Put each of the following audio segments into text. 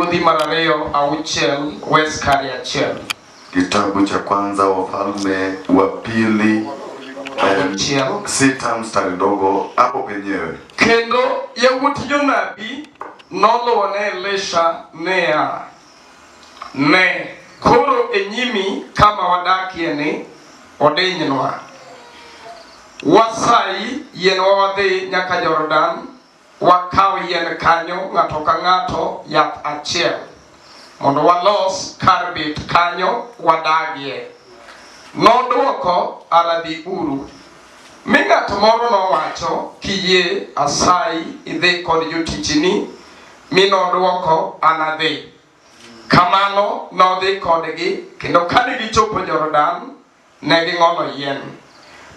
Ruodhi mar ariyo auchiel West Kari achiel. Kitabu cha kwanza Wafalme wa pili 6 mstari ndogo hapo penyewe. Kendo yawuot jonabi noluwo ne Elisha ne koro e nyimi kama wadakie ni odinywa. Wasai yienwa wadhi nyaka Jordan, wakaw yien kanyo ng'ato ka ng'ato yath achiel mondo walos kar bet kanyo wadagie. Nodwoko aradhi uru. Mi ng'ato moro nowacho, kiyie asayi idhi kod jotichni. Mi nodwoko anadhi. Kamano nodhi kodgi, kendo kane gichopo Jordan ne ging'olo yien.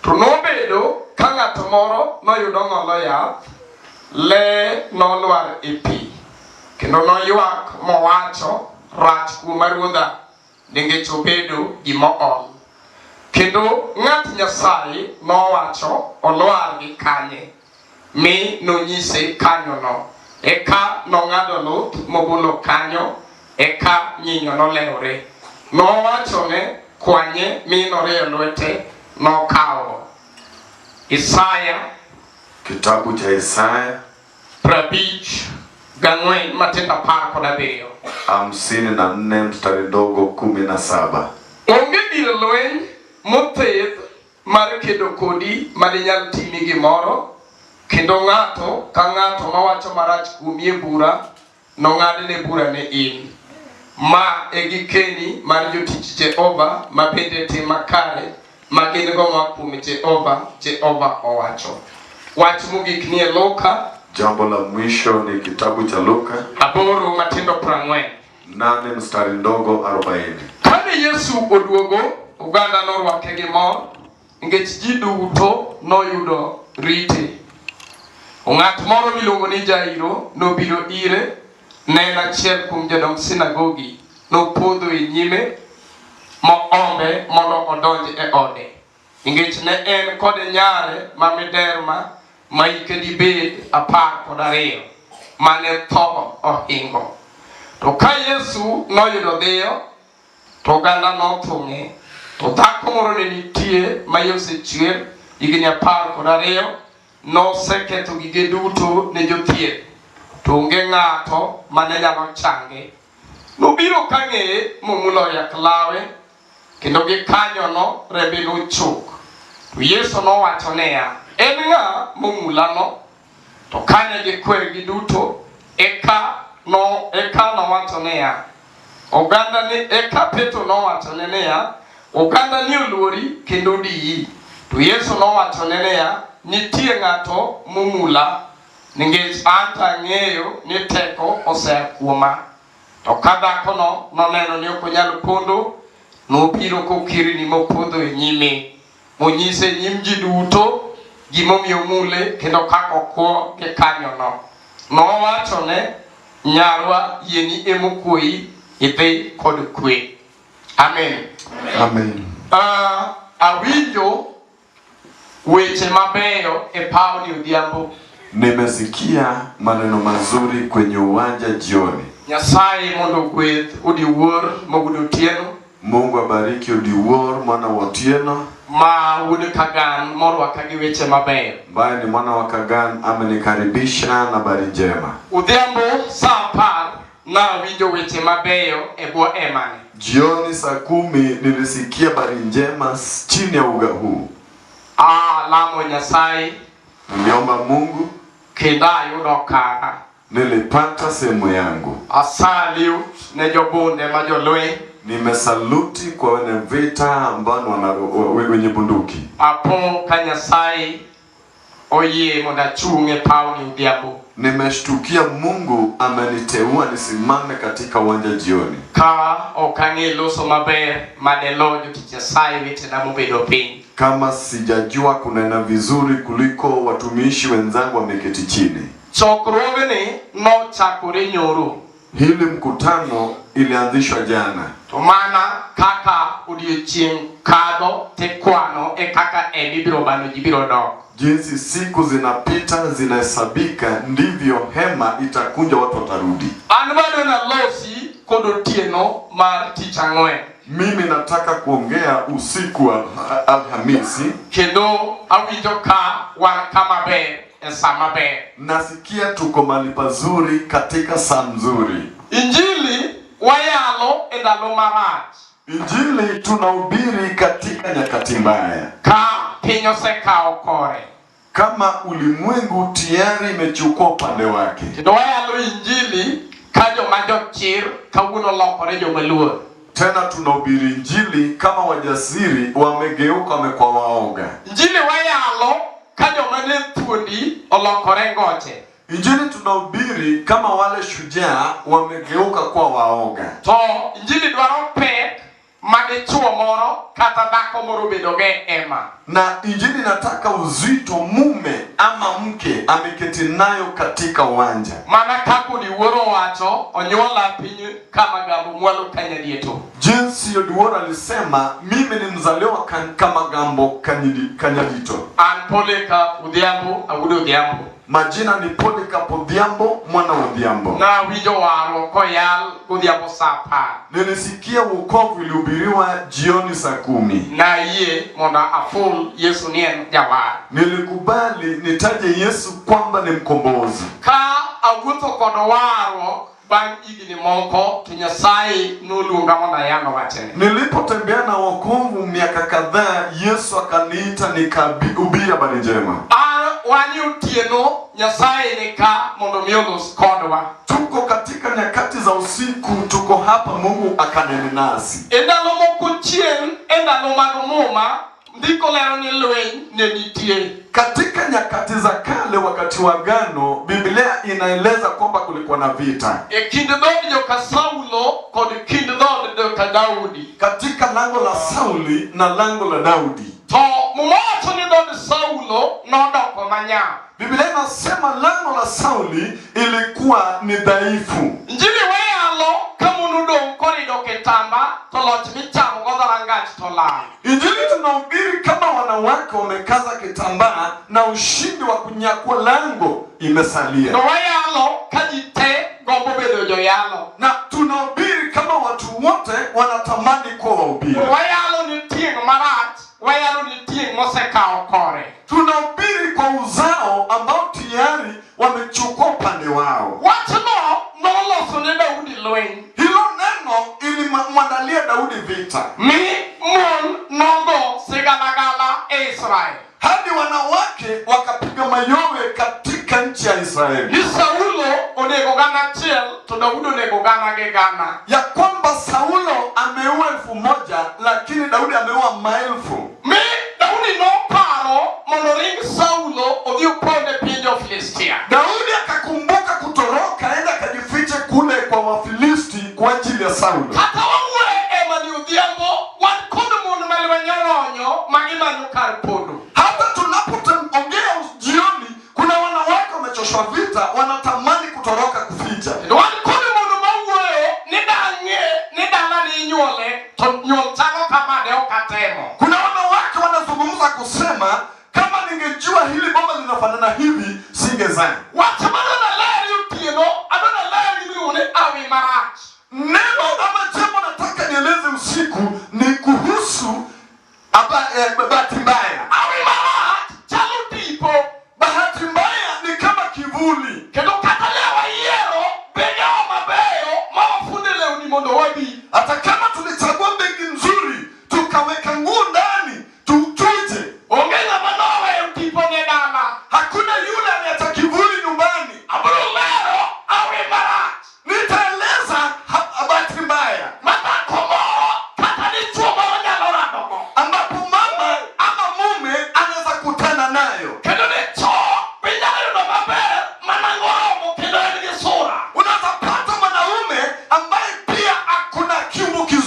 To nobedo ka ng'ato moro noyudo ng'olo yath, le nolwar e pi, kendo noywak mowacho, rach kuoma ruodha, nikech obedo gimool. Kendo ng'at Nyasaye nowacho olwar gi kanye, mi nonyise kanyono. Eka nong'ado luth mobulo kanyo, eka nyinyo nolewore. Nowachone kwanye mi norie lwete nokawo. Isaya Kitabu cha Isaya 54 Matendo 17 54 mstari ndogo 17. Onge dir lweny motheth mar kedo kodi madinyal timi gimoro, kendo ng'ato ka ng'ato mawacho marach kuomi e bura nong'adne bura ne in. Ma e gikeni mar jotich Jehova ma bende tim makare ma gin go ma kuom Jehova owacho. Wach mogik ni e Luka, jambo la mwisho ni kitabu cha Luka 8 Matendo 40 8 mstari ndogo 40. Kane Yesu oduogo, oganda norwake gi mor, nikech ji duto noyudo rite. Ng'at moro miluongo ni Jairo nobiro ire, ne en achiel kuom jodong sinagogi, nopodho e nyime moombe mondo odonj e ode, nikech ne en kod nyare ma miderma ma hike dibed 12 mane tho ohingo. To ka Yesu noyudo dhiyo, to oganda nothung'e. To dhako moro ne nitie ma osechwer higni 12, noseketho gige duto ne jothieth, to onge ng'ato mane nyalo change. Nobiro kang'eye momulo yak lawe, kendo gi kanyono rembe nochok. To Yesu nowacho niya, en ng'a momulano? To kane gikwer gi duto, eka nowacho niya, oganda ni, eka Petro nowacho niya, oganda ni oluori kendo diyi. To Yesu nowacho niya, nitie ng'ato momula, nikech an ang'eyo ni teko osea kuoma. To ka dhakono noneno ni ok onyal pondo, nobiro kokirni mopodho e nyime, monyise nyim ji duto gimomiyo mule kendo kaka okwo gi kanyono. Nowachone, nyarwa yieni emokuoyi, idhi kod kwe. Amen. Amen. Awinjo weche mabeyo e pawni odhiambo. Nimesikia maneno mazuri kwenye uwanja jioni. Nyasaye mondo gweth odiwuor mogudo otieno. Mungu abariki odiwuor mwana wa otieno. Ma wuod Kagan morwaka gi weche mabeyo. Ambaye ni mwana wa Kagan amenikaribisha na habari njema. Odhiambo saa 10 nawinjo weche mabeyo e bwo emane. Jioni saa 10 nilisikia habari njema chini ya uga huu. Lamo Nyasaye. Niliomba Mungu. Kendo ayudo kara. Nilipata sehemu yangu. Asaliu ne jobunde ma jolweny. Nimesaluti kwa wenye vita ambao wenye bunduki. Apo ka Nyasaye oyie mondo achung'e pawni odhiambo. Nimeshtukia Mungu ameniteua nisimame katika uwanja jioni. Ka okang'e loso maber madelo jotich Nyasaye wetena mobedo piny. Kama sijajua kunena vizuri kuliko watumishi wenzangu wameketi chini. Chokruogni nochakore nyoro. Hili mkutano ilianzishwa jana. To mana kaka odiochieng' kadho tekwano e kaka ibiro bano jibiro dok. Jinsi siku zinapita zinahesabika, ndivyo hema itakunja, watu watarudi. An bado nalosi kod otieno mar tich ang'wen. Mimi nataka kuongea usiku wa Alhamisi. Kendo awinjo ka wan kama ber e sama ber. Nasikia tuko mahali pazuri katika saa nzuri. Injili wayalo e ndalo marach. Injili tunahubiri katika nyakati mbaya. Ka piny osekao kore. Kama ulimwengu tayari imechukua upande wake. Kendo wayalo injili ka joma jochir kawuono lokore joma luor. Tena tunahubiri injili kama wajasiri wamegeuka wamekuwa waoga. Injili wayalo ka joma ne thuondi olokore ngoche. Injili tunahubiri kama wale shujaa wamegeuka kuwa waoga. To injili dwaro pek madichuo moro kata dhako moro bedoge ema. Na injili nataka uzito mume ama mke ameketi nayo katika uwanja. Mana kako ni wuoro wacho onyola piny kama gambo mwalo kanyadieto. Jinsi Yodiwora alisema mimi ni mzaliwa kama gambo kanyadito. An Poleka Odhiambo Awudo Odhiambo. Majina ni Polycarp Odhiambo mwana wa Odhiambo. Na winjo waro koyal Odhiambo saa 10. Nilisikia wokovu ilihubiriwa jioni saa 10. Na yie monda aful Yesu nien jawar. Nilikubali nitaje Yesu kwamba ni mkombozi. Ka awuotho kod waro bang' igni moko to Nyasaye noluonga mondo ayano wachne. Nilipotembea na wokovu miaka kadhaa Yesu akaniita nikahubiri habari njema. Wani otieno Nyasaye nika mondo miolos kodwa. Tuko katika nyakati za usiku, tuko hapa Mungu akanene nasi. Endalo moko chien, endalo mag muma, ndiko lero ni lweny ne nitie. Katika nyakati za kale wakati wa agano, Biblia inaeleza kwamba kulikuwa na vita. E kind dhod joka Saulo kod kind dhod joka Daudi. Katika lango la Sauli na lango la Daudi. To mumoto ni dhod Saulo nodoko manya. Biblia inasema lango la Sauli ilikuwa ni dhaifu. Injili weyalo kamunudong korido ketamba to loch michamo godharangach to lal. Injili tunahubiri kama wanawake wamekaza kitambaa na ushindi wa kunyakua lango imesalia. No weyalo kajite gombo bedo joyalo. Na tunahubiri kama watu wote wanatamani kuwa wahubiri. Weyalo ni tieng marach, weyalo ni tieng mosekao kore. Tunahubiri kwa uzao ambao tayari wamechukua upande wao. Wachno noloso ne Daudi lweny. Hilo neno ilimwandalia Daudi vita. Mi mon nogo sigalagala Israel. Hadi wanawake wakapiga mayowe katika nchi ya Israeli. Ni Saulo onego gana chiel to Daudi onego gana ge gana. Ya kwamba Saulo ameua 1000 lakini Daudi ameua maelfu. Mi Daudi no paro mondo ring Saulo odhi uponde piny jo-Filistia. Daudi akakumbuka kutoroka aenda akajifiche kule kwa Wafilisti kwa ajili ya Saulo. Hata wawe ema ni Odhiambo wan kod mon malwenyoronyo magimanyo kar pondo. Hata tunapoongea jioni kuna wanawake wamechoshwa vita wanatamani kutoroka kuficha. Wan kod mon mawuoyo ni dang'e ni dala ni nyuole to nyuol chalo kama de okatemo. Kuna wanawake wanazungumza kusema kama ningejua hili bomba linafanana hivi singezaa. Watamana na leri utieno adona leri mione awi marach. Neno ama jambo nataka nieleze usiku ni kuhusu bahati mbaya. Awi marach chalo tipo. Bahati mbaya ni kama kivuli. Kendo katalewa yero bega o mabeyo mawafunde leo ni mondo wabi. Hata kama tulichagua begi nzuri tukaweka nguo ndani tuje, ongeza manowe utipo ne dala. hakuna yule anayeta kivuli nyumbani. Abro lero awi marach. Nitaeleza bahati mbaya. Matako moro kata ni chuo moro nyalo radogo. Ambapo mama ama mume anaweza kutana nayo. Kendo ne cho pinyalo no maber manangoromo kendo en gi sura. Unaweza pata mwanaume ambaye pia akuna kiungo kizuri.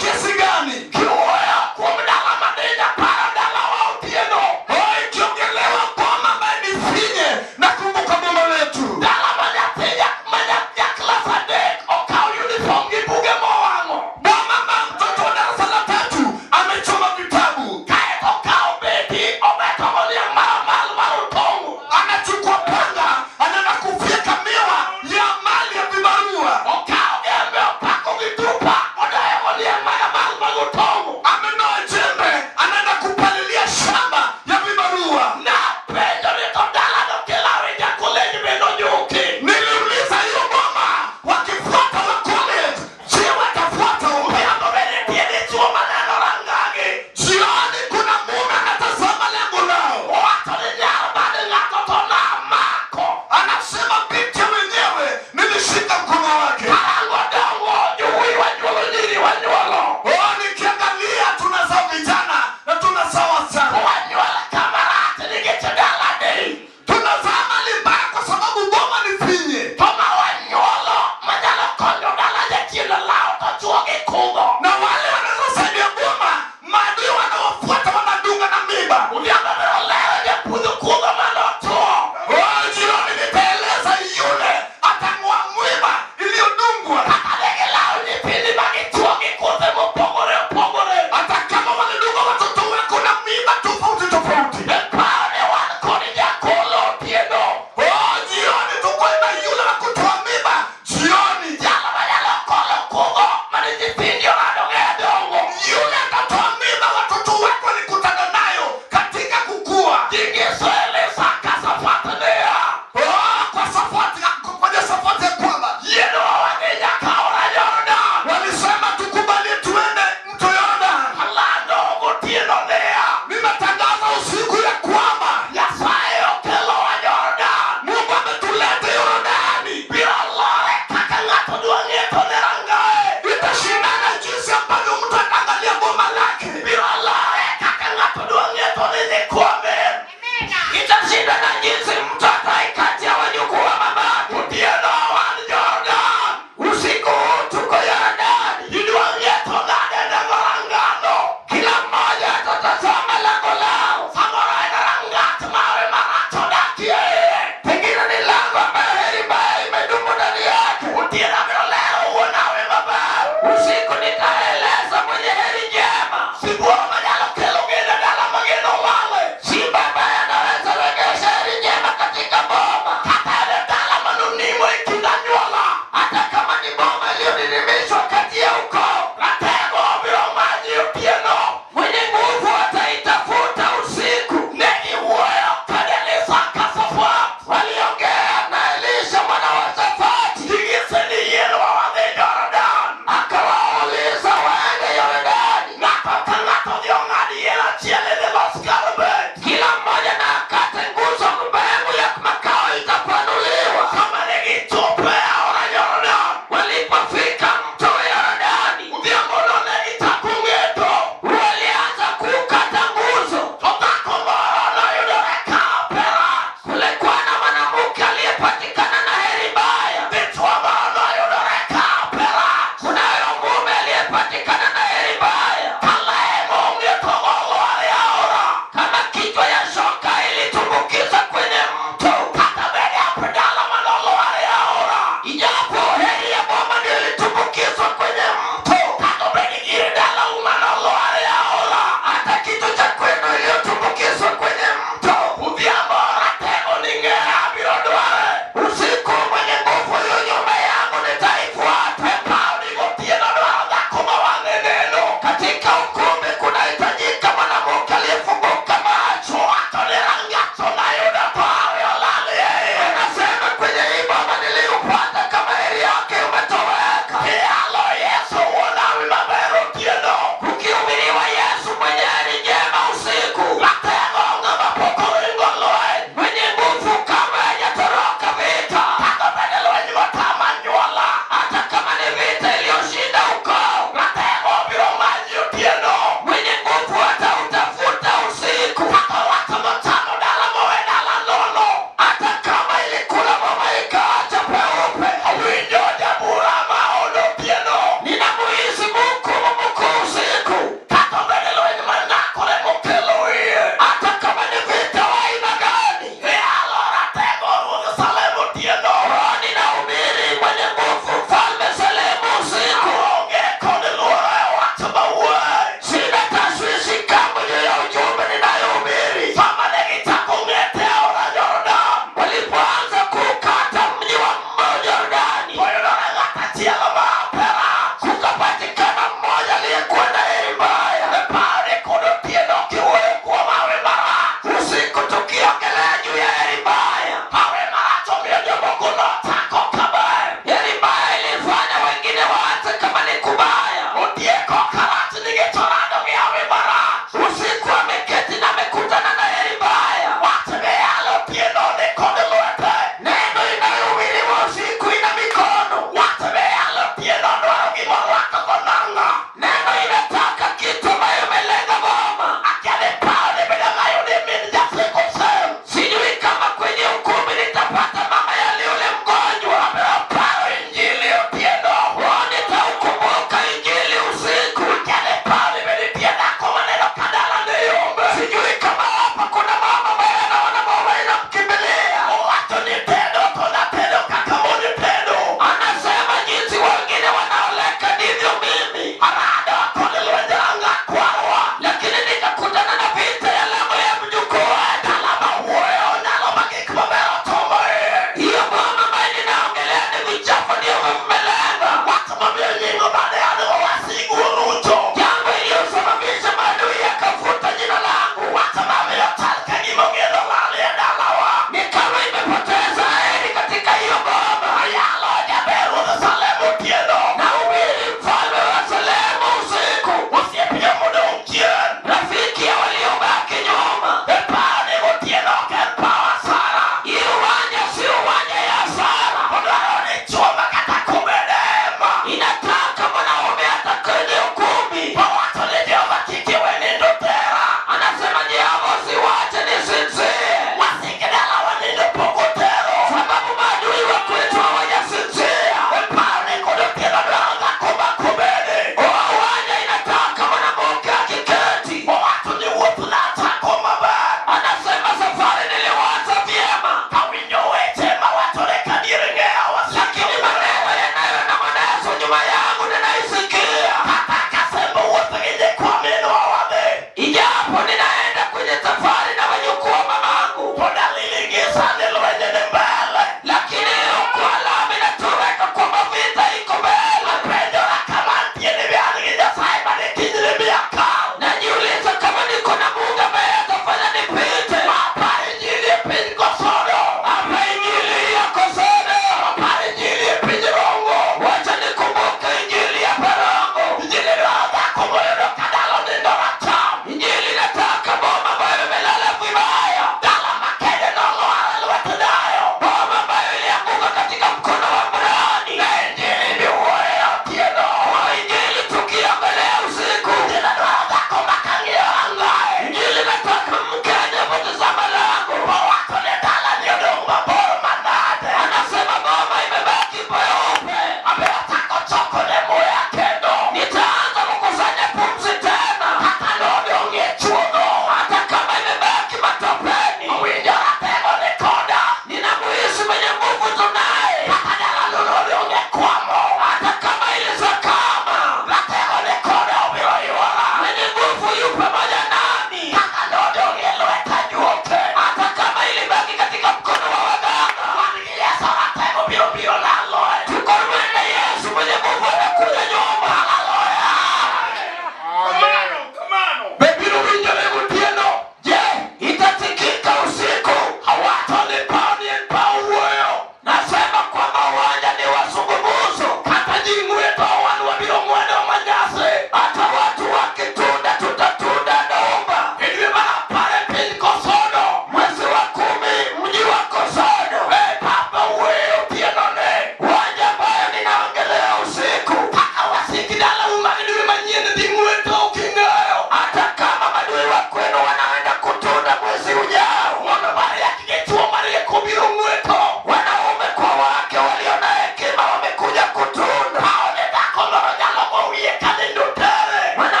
Mwana